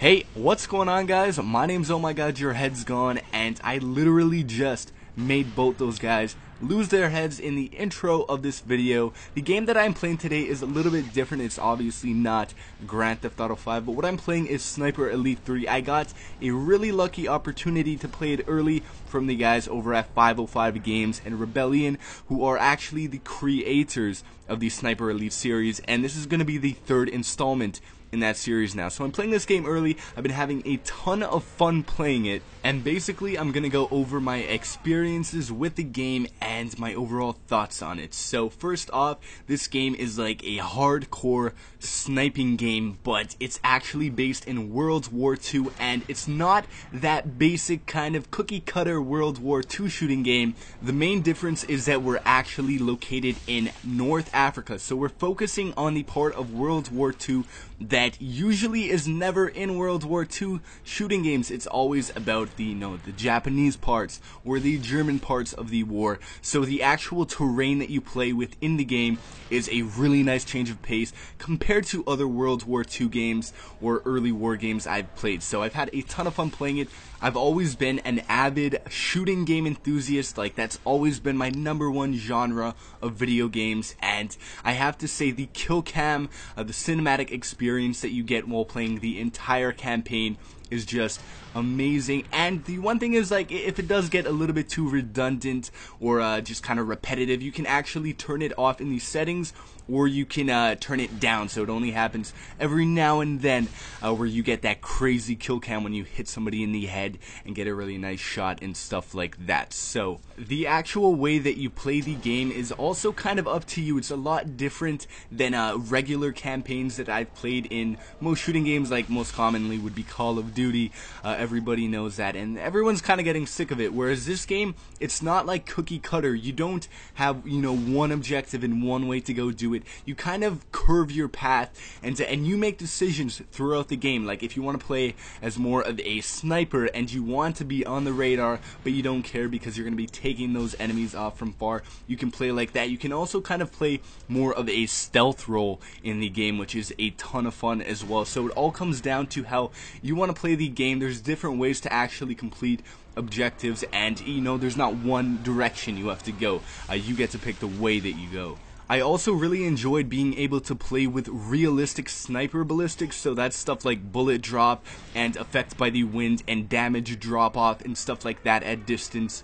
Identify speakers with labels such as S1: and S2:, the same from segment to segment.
S1: Hey, what's going on, guys? My name's Oh My God, Your Head's Gone, and I literally just made both those guys lose their heads in the intro of this video. The game that I'm playing today is a little bit different. It's obviously not Grand Theft Auto 5, but what I'm playing is Sniper Elite 3. I got a really lucky opportunity to play it early from the guys over at 505 Games and Rebellion, who are actually the creators of the Sniper Elite series, and this is going to be the third installment in that series now. So I'm playing this game early. I've been having a ton of fun playing it, and basically I'm gonna go over my experiences with the game and my overall thoughts on it. So first off, this game is like a hardcore sniping game, but it's actually based in World War II, and it's not that basic kind of cookie cutter World War II shooting game. The main difference is that we're actually located in North Africa, so we're focusing on the part of World War II that usually is never in World War II shooting games. It's always about the Japanese parts or the German parts of the war. So the actual terrain that you play within the game is a really nice change of pace compared to other World War II games or early war games I've played. So I've had a ton of fun playing it. I've always been an avid shooting game enthusiast. Like, that's always been my #1 genre of video games, and I have to say the kill cam, the cinematic experience that you get while playing the entire campaign is just amazing. And the one thing is, like, if it does get a little bit too redundant or just kind of repetitive, you can actually turn it off in the settings, or you can turn it down so it only happens every now and then, where you get that crazy kill cam when you hit somebody in the head and get a really nice shot and stuff like that. So the actual way that you play the game is also kind of up to you. It's a lot different than regular campaigns that I've played in most shooting games, like most commonly would be Call of Duty. Everybody knows that, and everyone's kind of getting sick of it. Whereas this game, it's not like cookie cutter. You don't have, one objective and one way to go do it. You kind of curve your path, and you make decisions throughout the game. Like, if you want to play as more of a sniper and you want to be on the radar, but you don't care because you're going to be taking those enemies off from far, you can play like that. You can also kind of play more of a stealth role in the game, which is a ton of fun as well. So it all comes down to how you want to play the game. There's different ways to actually complete objectives, and there's not one direction you have to go. You get to pick the way that you go. I also really enjoyed being able to play with realistic sniper ballistics, so that's stuff like bullet drop and effect by the wind and damage drop off and stuff like that at distance.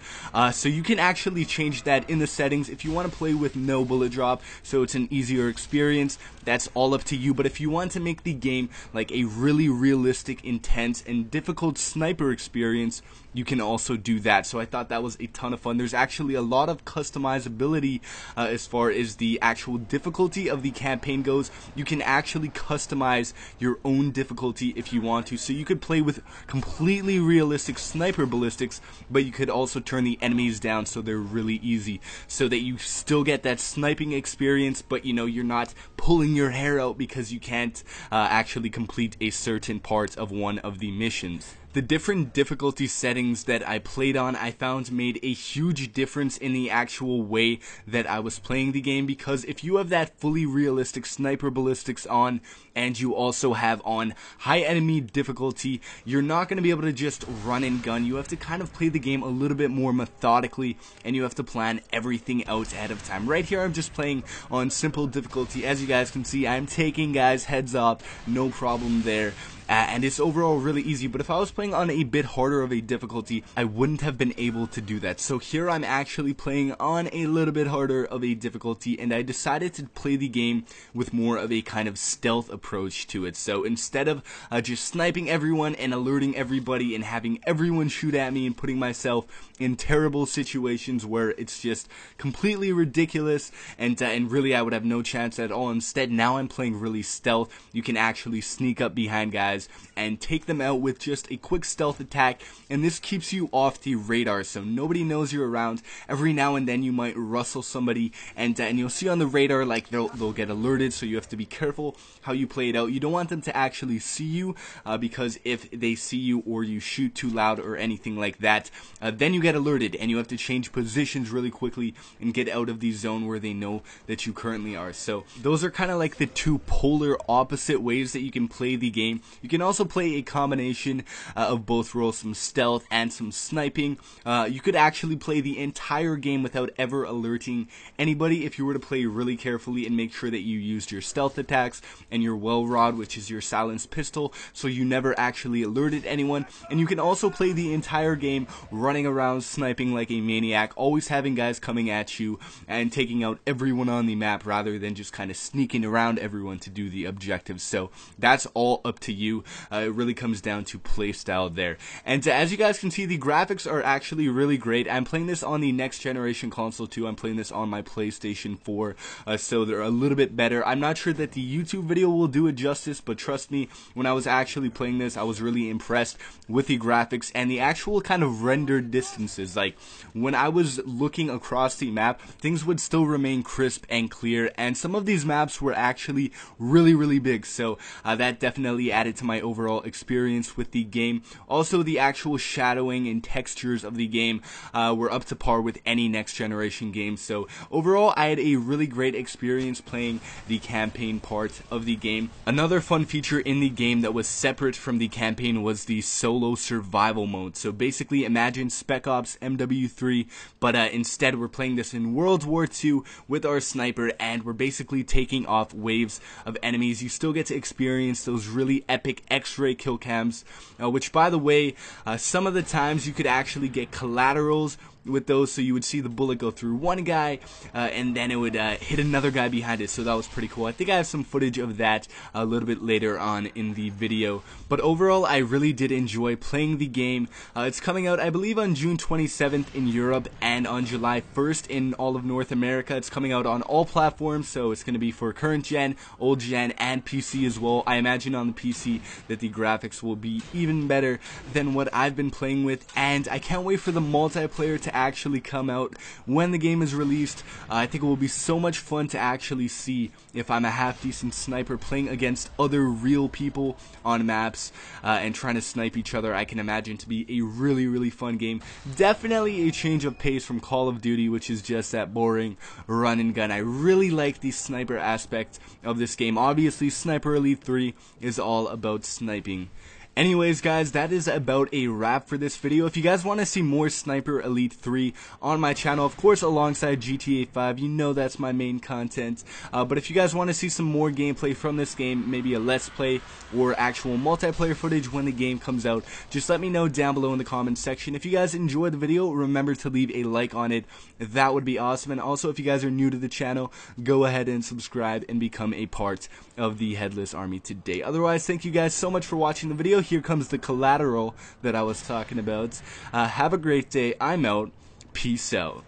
S1: So you can actually change that in the settings if you want to play with no bullet drop, so it's an easier experience. That's all up to you. But if you want to make the game like a really realistic, intense, and difficult sniper experience, you can also do that. So I thought that was a ton of fun. There's actually a lot of customizability as far as the actual difficulty of the campaign goes. You can actually customize your own difficulty if you want to. So you could play with completely realistic sniper ballistics, but you could also turn the enemies down so they're really easy, so that you still get that sniping experience, but you're not pulling your hair out because you can't actually complete a certain part of one of the missions. The different difficulty settings that I played on, I found made a huge difference in the actual way that I was playing the game, because if you have that fully realistic sniper ballistics on and you also have on high enemy difficulty, you're not going to be able to just run and gun. You have to kind of play the game a little bit more methodically, and you have to plan everything out ahead of time. Right here I'm just playing on simple difficulty. As you guys can see, I'm taking guys' heads off, no problem there. And it's overall really easy, but if I was playing on a bit harder of a difficulty, I wouldn't have been able to do that. So here I'm actually playing on a little bit harder of a difficulty, and I decided to play the game with more of a kind of stealth approach to it. So instead of just sniping everyone and alerting everybody and having everyone shoot at me and putting myself in terrible situations where it's just completely ridiculous and really I would have no chance at all, instead now I'm playing really stealth. You can actually sneak up behind guys and take them out with just a quick stealth attack, and this keeps you off the radar so nobody knows you're around. Every now and then you might rustle somebody, and you'll see on the radar, like, they'll get alerted, so you have to be careful how you play it out. You don't want them to actually see you, because if they see you or you shoot too loud or anything like that, then you get alerted and you have to change positions really quickly and get out of the zone where they know that you currently are. So those are kind of like the two polar opposite ways that you can play the game. You can also play a combination of both roles, some stealth and some sniping. You could actually play the entire game without ever alerting anybody if you were to play really carefully and make sure that you used your stealth attacks and your well rod, which is your silenced pistol, so you never actually alerted anyone. And you can also play the entire game running around sniping like a maniac, always having guys coming at you and taking out everyone on the map rather than just kind of sneaking around everyone to do the objectives. So that's all up to you. It really comes down to playstyle there. And as you guys can see, the graphics are actually really great. I'm playing this on the next generation console too. I'm playing this on my PlayStation 4, so they're a little bit better. I'm not sure that the YouTube video will do it justice, but trust me, when I was actually playing this, I was really impressed with the graphics and the actual kind of rendered distances. Like, when I was looking across the map, things would still remain crisp and clear, and some of these maps were actually really big, so that definitely added to my overall experience with the game. Also, the actual shadowing and textures of the game were up to par with any next generation game. So overall, I had a really great experience playing the campaign part of the game. Another fun feature in the game that was separate from the campaign was the solo survival mode. So basically, imagine Spec Ops MW3, but instead we're playing this in World War II with our sniper, and we're basically taking off waves of enemies. You still get to experience those really epic X-ray kill cams, which, by the way, some of the times you could actually get collaterals with those, so you would see the bullet go through one guy and then it would hit another guy behind it, so that was pretty cool. I think I have some footage of that a little bit later on in the video, but overall I really did enjoy playing the game. It's coming out, I believe, on June 27th in Europe and on July 1st in all of North America. It's coming out on all platforms, so it's going to be for current gen, old gen, and PC as well. I imagine on the PC that the graphics will be even better than what I've been playing with, and I can't wait for the multiplayer to actually come out when the game is released. I think it will be so much fun to actually see if I'm a half decent sniper playing against other real people on maps and trying to snipe each other. I can imagine to be a really fun game. Definitely a change of pace from Call of Duty, which is just that boring run and gun. I really like the sniper aspect of this game. Obviously, Sniper Elite 3 is all about sniping. Anyways, guys, that is about a wrap for this video. If you guys want to see more Sniper Elite 3 on my channel, of course, alongside GTA 5, you know that's my main content. But if you guys want to see some more gameplay from this game, maybe a Let's Play or actual multiplayer footage when the game comes out, just let me know down below in the comments section. If you guys enjoyed the video, remember to leave a like on it. That would be awesome. And also, if you guys are new to the channel, go ahead and subscribe and become a part of the Headless Army today. Otherwise, thank you guys so much for watching the video. Here comes the collateral that I was talking about. Have a great day. I'm out. Peace out.